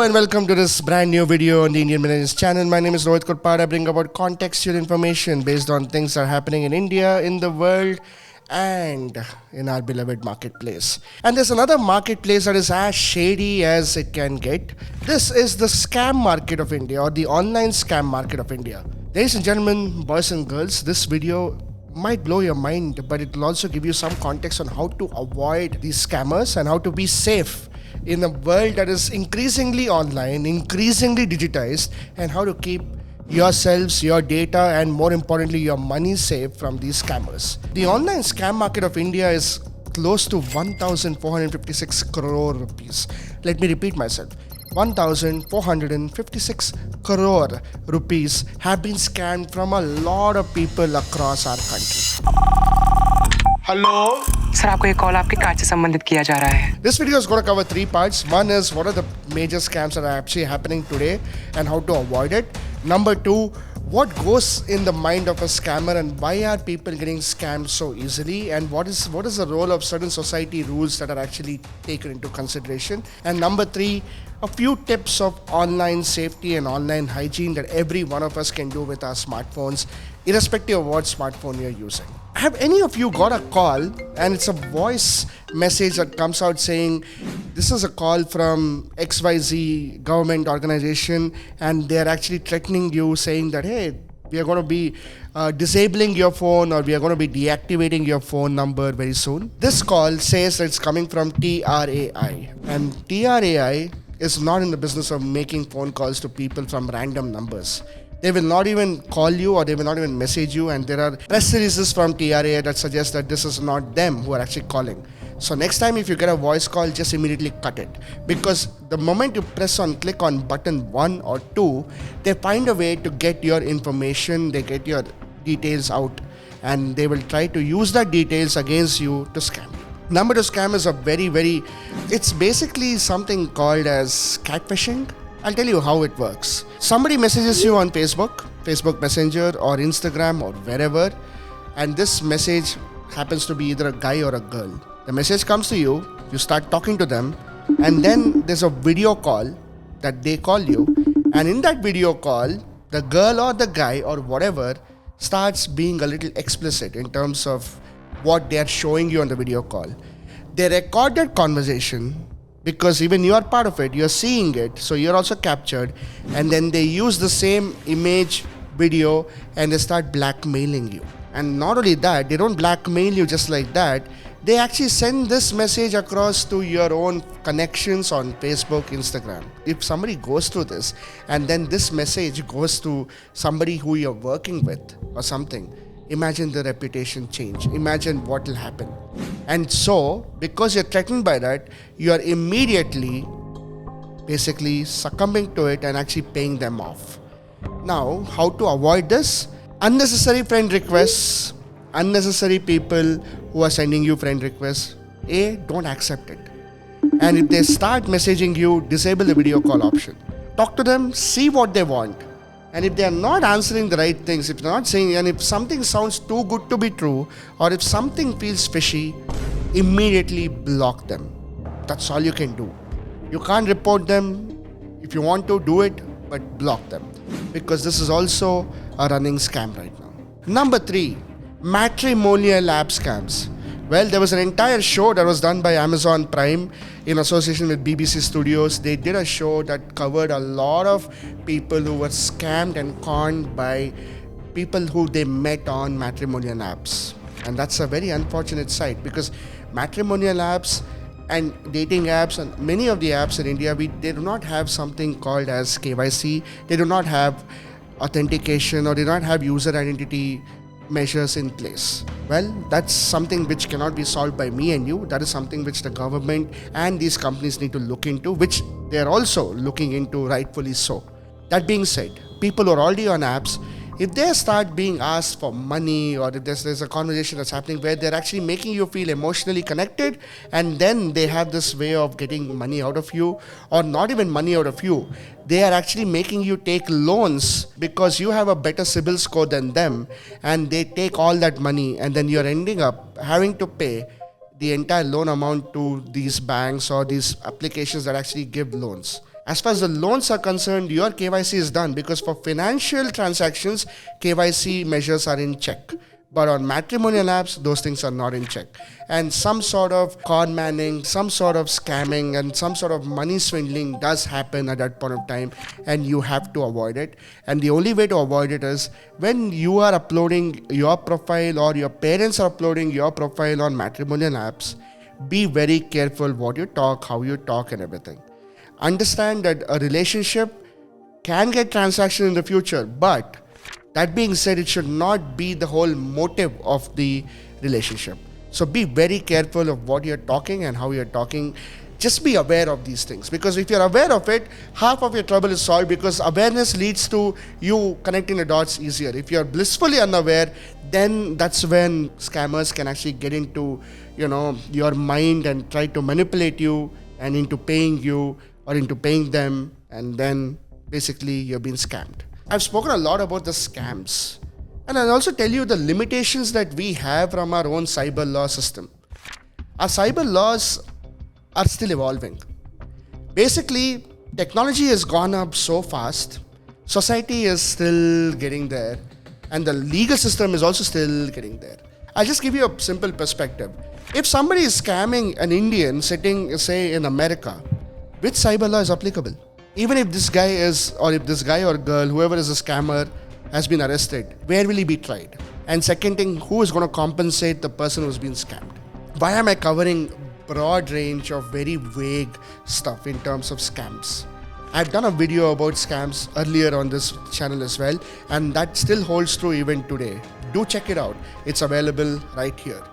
and welcome to this brand new video on the Indian Millennials channel. My name is Rohit Kurpad. I bring about contextual information based on things that are happening in India, in the world, and in our beloved marketplace. And there's another marketplace that is as shady as it can get. This is the scam market of India, or the online scam market of India. Ladies and gentlemen, boys and girls, this video might blow your mind, but it will also give you some context on how to avoid these scammers and how to be safe in a world that is increasingly online, increasingly digitized, and how to keep yourselves, your data, and more importantly, your money safe from these scammers. The online scam market of India is close to 1,456 crore rupees. Let me repeat myself. 1,456 crore rupees have been scammed from a lot of people across our country. Hello? Sir आपको ये call आपके card से संबंधित किया जा रहा है. This video is going to cover three parts. One is what are the major scams that are actually happening today and how to avoid it. Number two, what goes in the mind of a scammer and why are people getting scammed so easily, and what is the role of certain society rules that are actually taken into consideration. And number three, a few tips of online safety and online hygiene that every one of us can do with our smartphones, irrespective of what smartphone you're using. Have any of you got a call and it's a voice message that comes out saying, this is a call from XYZ government organization, and they're actually threatening you, saying that, hey, we are going to be disabling your phone, or we are going to be deactivating your phone number very soon. This call says that it's coming from TRAI, and TRAI is not in the business of making phone calls to people from random numbers. They will not even call you, or they will not even message you, and there are press releases from TRAI that suggest that this is not them who are actually calling. So next time if you get a voice call, just immediately cut it, because the moment you click on button 1 or 2, they find a way to get your information, they get your details out, and they will try to use that details against you to scam you. Number two scam is it's basically something called as catfishing. I'll tell you how it works. Somebody messages you on Facebook Messenger or Instagram or wherever, and this message happens to be either a guy or a girl. The message comes to you, you start talking to them, and then there's a video call that they call you, and in that video call, the girl or the guy or whatever starts being a little explicit in terms of what they are showing you on the video call. They record that conversation, because even you are part of it, you're seeing it, so you're also captured, and then they use the same image, video, and they start blackmailing you. And not only that, they don't blackmail you just like that, they actually send this message across to your own connections on Facebook, Instagram. If somebody goes through this, and then this message goes to somebody who you're working with or something, imagine the reputation change. Imagine what will happen. And so, because you're threatened by that, you are immediately basically succumbing to it and actually paying them off. Now, how to avoid this? Unnecessary friend requests, unnecessary people who are sending you friend requests, don't accept it. And if they start messaging you, disable the video call option. Talk to them, see what they want. And if they are not answering the right things, if they're not saying, and if something sounds too good to be true, or if something feels fishy, immediately block them. That's all you can do. You can't report them. If you want to, do it, but block them, because this is also a running scam right now. Number 3, matrimonial app scams. Well, there was an entire show that was done by Amazon Prime in association with BBC Studios. They did a show that covered a lot of people who were scammed and conned by people who they met on matrimonial apps. And that's a very unfortunate sight, because matrimonial apps and dating apps and many of the apps in India, they do not have something called as KYC. They do not have authentication, or they do not have user identity measures in place. Well, that's something which cannot be solved by me and you. That is something which the government and these companies need to look into, which they are also looking into, rightfully so. That being said, people who are already on apps, if they start being asked for money, or if there's a conversation that's happening where they're actually making you feel emotionally connected, and then they have this way of getting money out of you, or not even money out of you, they are actually making you take loans because you have a better CIBIL score than them, and they take all that money, and then you're ending up having to pay the entire loan amount to these banks or these applications that actually give loans. As far as the loans are concerned, your KYC is done because for financial transactions, KYC measures are in check. But on matrimonial apps, those things are not in check. And some sort of con manning, some sort of scamming, and some sort of money swindling does happen at that point of time, and you have to avoid it. And the only way to avoid it is when you are uploading your profile or your parents are uploading your profile on matrimonial apps, be very careful what you talk, how you talk, and everything. Understand that a relationship can get transaction in the future, but that being said, it should not be the whole motive of the relationship. So be very careful of what you're talking and how you're talking. Just be aware of these things, because if you're aware of it, half of your trouble is solved, because awareness leads to you connecting the dots easier. If you're blissfully unaware, then that's when scammers can actually get into your mind and try to manipulate you and into paying you or into paying them, and then basically you're being scammed. I've spoken a lot about the scams, and I'll also tell you the limitations that we have from our own cyber law system. Our cyber laws are still evolving. Basically, technology has gone up so fast, society is still getting there, and the legal system is also still getting there. I'll just give you a simple perspective. If somebody is scamming an Indian sitting, say, in America, which cyber law is applicable? Even if this guy or girl, whoever is a scammer, has been arrested, where will he be tried? And second thing, who is going to compensate the person who's been scammed? Why am I covering broad range of very vague stuff in terms of scams? I've done a video about scams earlier on this channel as well, and that still holds true even today. Do check it out. It's available right here.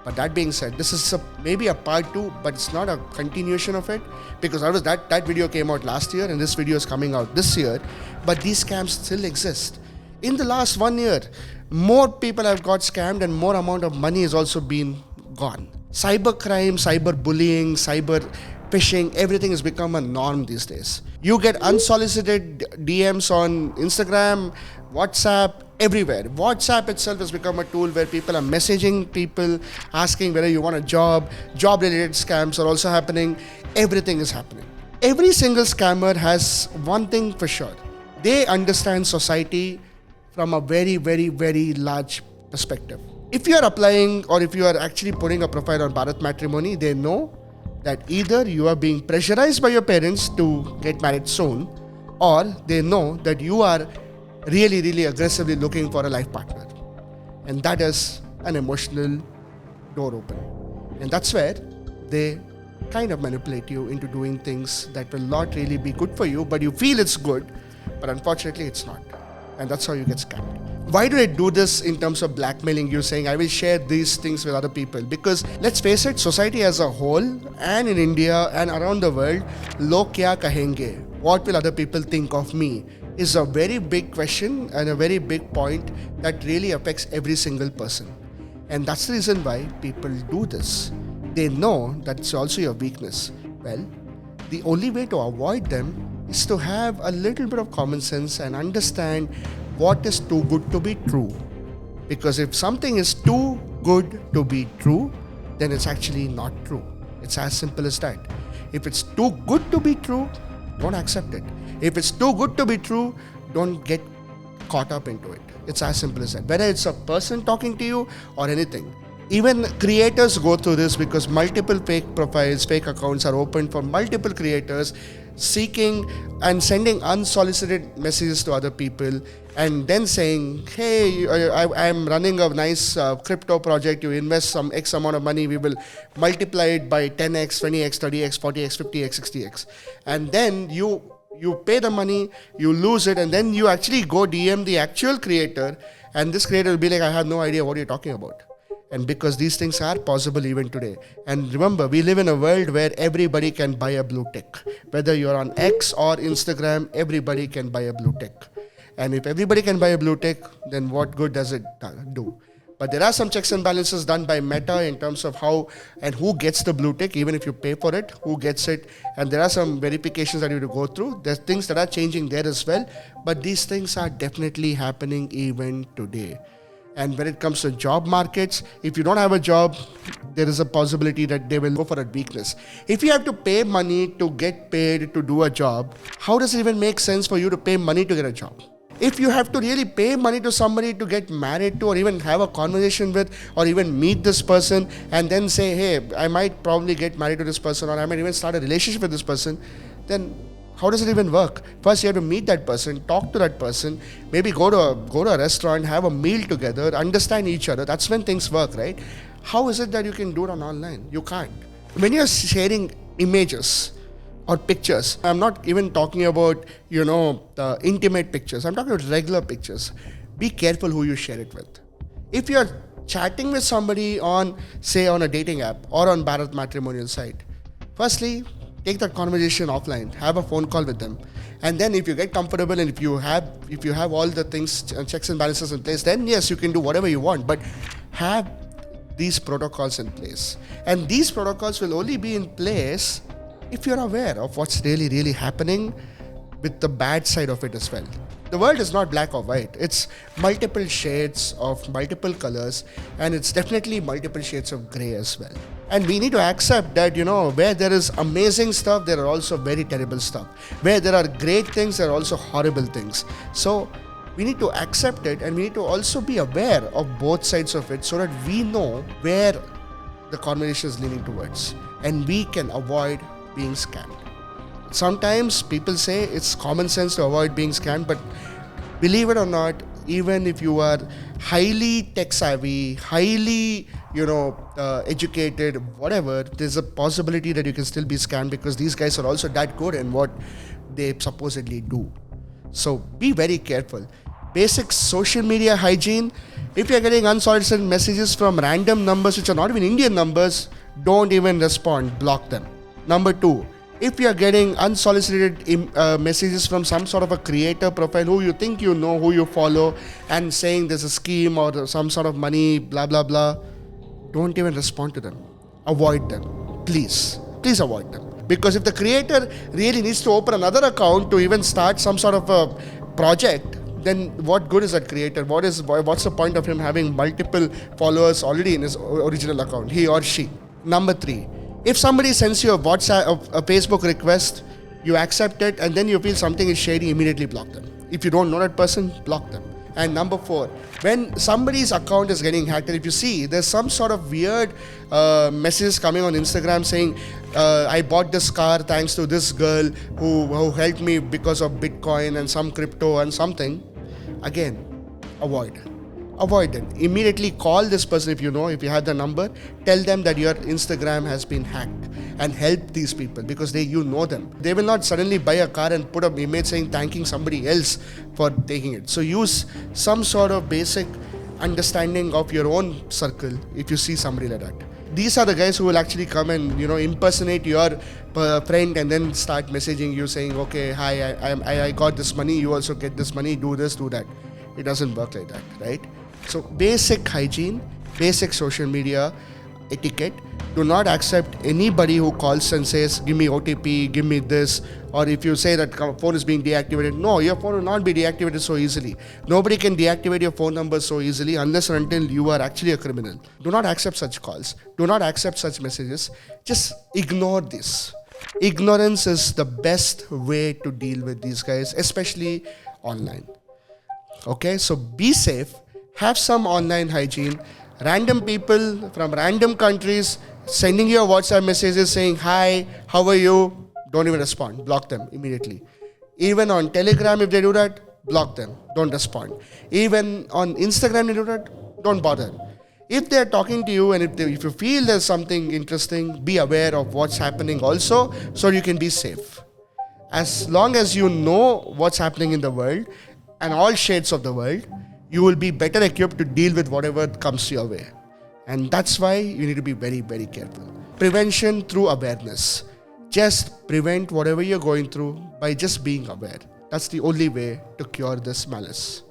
But that being said, this is maybe a part 2, but it's not a continuation of it, because that video came out last year and this video is coming out this year. But these scams still exist. In the last 1 year, more people have got scammed and more amount of money has also been gone. Cyber crime, cyber bullying, cyber phishing, everything has become a norm these days. You get unsolicited DMs on Instagram, WhatsApp, everywhere. WhatsApp itself has become a tool where people are messaging people, asking whether you want a job. Job-related scams are also happening. Everything is happening. Every single scammer has one thing for sure. They understand society from a very, very, very large perspective. If you are applying or if you are actually putting a profile on Bharat Matrimony, they know that either you are being pressurized by your parents to get married soon, or they know that you are really, really aggressively looking for a life partner. And that is an emotional door open. And that's where they kind of manipulate you into doing things that will not really be good for you, but you feel it's good, but unfortunately it's not. And that's how you get scammed. Why do I do this in terms of blackmailing you, saying I will share these things with other people? Because let's face it, society as a whole, and in India and around the world, log kya kahenge? What will other people think of me? Is a very big question and a very big point that really affects every single person. And that's the reason why people do this. They know that it's also your weakness. Well, the only way to avoid them is to have a little bit of common sense and understand what is too good to be true. Because if something is too good to be true, then it's actually not true. It's as simple as that. If it's too good to be true, don't accept it. If it's too good to be true, don't get caught up into it. It's as simple as that. Whether it's a person talking to you or anything. Even creators go through this because multiple fake profiles, fake accounts are opened for multiple creators seeking and sending unsolicited messages to other people and then saying, hey, I'm running a nice crypto project. You invest some X amount of money, we will multiply it by 10x, 20x, 30x, 40x, 50x, 60x. And then you pay the money, you lose it, and then you actually go DM the actual creator, and this creator will be like, I have no idea what you're talking about. And because these things are possible even today. And remember, we live in a world where everybody can buy a blue tick. Whether you're on X or Instagram, everybody can buy a blue tick. And if everybody can buy a blue tick, then what good does it do? But there are some checks and balances done by Meta in terms of how and who gets the blue tick, even if you pay for it, who gets it. And there are some verifications that you have to go through. There's things that are changing there as well. But these things are definitely happening even today. And when it comes to job markets, if you don't have a job, there is a possibility that they will go for a weakness. If you have to pay money to get paid to do a job, how does it even make sense for you to pay money to get a job? If you have to really pay money to somebody to get married to, or even have a conversation with, or even meet this person and then say, hey, I might probably get married to this person, or I might even start a relationship with this person, then how does it even work? First, you have to meet that person, talk to that person, maybe go to a restaurant, have a meal together, understand each other. That's when things work, right? How is it that you can do it on online? You can't. When you're sharing images or pictures, I'm not even talking about, intimate pictures. I'm talking about regular pictures. Be careful who you share it with. If you're chatting with somebody on, say, on a dating app or on Matrimonial site, firstly, take that conversation offline, have a phone call with them. And then if you get comfortable and if you have all the things, checks and balances in place, then yes, you can do whatever you want, but have these protocols in place. And these protocols will only be in place if you're aware of what's really, really happening with the bad side of it as well. The world is not black or white. It's multiple shades of multiple colors, and it's definitely multiple shades of gray as well. And we need to accept that, where there is amazing stuff, there are also very terrible stuff. Where there are great things, there are also horrible things. So we need to accept it, and we need to also be aware of both sides of it so that we know where the conversation is leaning towards, and we can avoid being scammed. Sometimes people say it's common sense to avoid being scammed, but believe it or not, even if you are highly tech savvy, highly, educated, whatever, there's a possibility that you can still be scammed because these guys are also that good in what they supposedly do. So be very careful. Basic social media hygiene. If you're getting unsolicited messages from random numbers which are not even Indian numbers, don't even respond, block them. Number 2, if you're getting unsolicited messages from some sort of a creator profile who you think you know, who you follow, and saying there's a scheme or some sort of money, blah, blah, blah, don't even respond to them. Avoid them. Please avoid them. Because if the creator really needs to open another account to even start some sort of a project, then what good is that creator? What's the point of him having multiple followers already in his original account, he or she? Number 3, if somebody sends you a WhatsApp, a Facebook request, you accept it, and then you feel something is shady, immediately block them. If you don't know that person, block them. And number 4, when somebody's account is getting hacked, and if you see there's some sort of weird messages coming on Instagram saying, I bought this car thanks to this girl who helped me because of Bitcoin and some crypto and something, again, avoid them. Immediately call this person if you have the number, tell them that your Instagram has been hacked, and help these people because you know them. They will not suddenly buy a car and put an image saying thanking somebody else for taking it. So use some sort of basic understanding of your own circle if you see somebody like that. These are the guys who will actually come and impersonate your friend and then start messaging you saying, okay, hi, I got this money, you also get this money, do this, do that. It doesn't work like that, right? So basic hygiene, basic social media etiquette. Do not accept anybody who calls and says, give me OTP, give me this. Or if you say that phone is being deactivated, no, your phone will not be deactivated so easily. Nobody can deactivate your phone number so easily unless and until you are actually a criminal. Do not accept such calls. Do not accept such messages. Just ignore this. Ignorance is the best way to deal with these guys, especially online. Okay, so be safe. Have some online hygiene. Random people from random countries sending you WhatsApp messages saying, hi, how are you? Don't even respond. Block them immediately. Even on Telegram, if they do that, block them. Don't respond. Even on Instagram, they do that, don't bother. If they're talking to you and if you feel there's something interesting, be aware of what's happening also so you can be safe. As long as you know what's happening in the world and all shades of the world, you will be better equipped to deal with whatever comes your way. And that's why you need to be very, very careful. Prevention through awareness. Just prevent whatever you're going through by just being aware. That's the only way to cure this malice.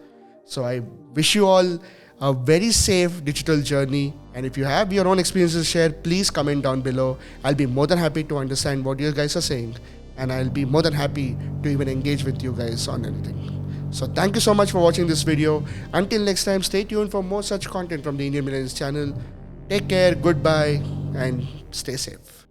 So I wish you all a very safe digital journey. And if you have your own experiences to share, please comment down below. I'll be more than happy to understand what you guys are saying. And I'll be more than happy to even engage with you guys on anything. So thank you so much for watching this video. Until next time, stay tuned for more such content from the Indian Millennials channel. Take care, goodbye, and stay safe.